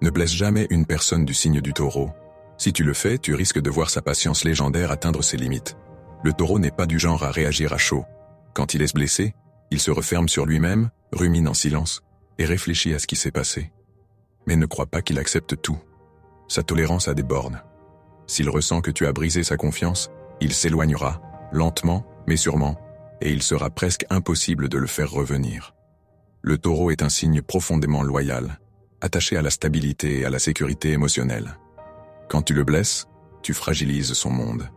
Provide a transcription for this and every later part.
Ne blesse jamais une personne du signe du Taureau. Si tu le fais, tu risques de voir sa patience légendaire atteindre ses limites. Le Taureau n'est pas du genre à réagir à chaud. Quand il est blessé, il se referme sur lui-même, rumine en silence, et réfléchit à ce qui s'est passé. Mais ne crois pas qu'il accepte tout. Sa tolérance a des bornes. S'il ressent que tu as brisé sa confiance, il s'éloignera, lentement, mais sûrement, et il sera presque impossible de le faire revenir. Le Taureau est un signe profondément loyal, attaché à la stabilité et à la sécurité émotionnelle. Quand tu le blesses, tu fragilises son monde.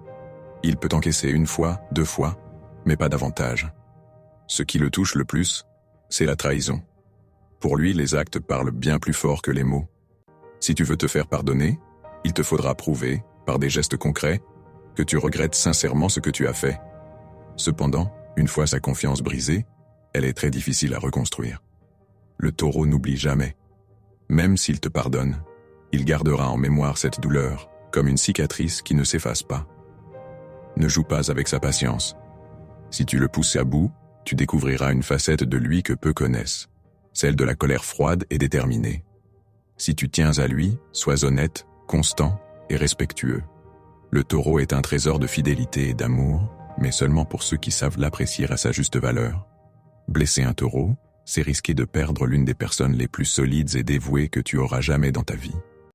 Il peut encaisser 1 fois, 2 fois, mais pas davantage. Ce qui le touche le plus, c'est la trahison. Pour lui, les actes parlent bien plus fort que les mots. Si tu veux te faire pardonner, il te faudra prouver, par des gestes concrets, que tu regrettes sincèrement ce que tu as fait. Cependant, une fois sa confiance brisée, elle est très difficile à reconstruire. Le Taureau n'oublie jamais. Même s'il te pardonne, il gardera en mémoire cette douleur, comme une cicatrice qui ne s'efface pas. Ne joue pas avec sa patience. Si tu le pousses à bout, tu découvriras une facette de lui que peu connaissent, celle de la colère froide et déterminée. Si tu tiens à lui, sois honnête, constant et respectueux. Le Taureau est un trésor de fidélité et d'amour, mais seulement pour ceux qui savent l'apprécier à sa juste valeur. Blesser un Taureau, c'est risquer de perdre l'une des personnes les plus solides et dévouées que tu auras jamais dans ta vie.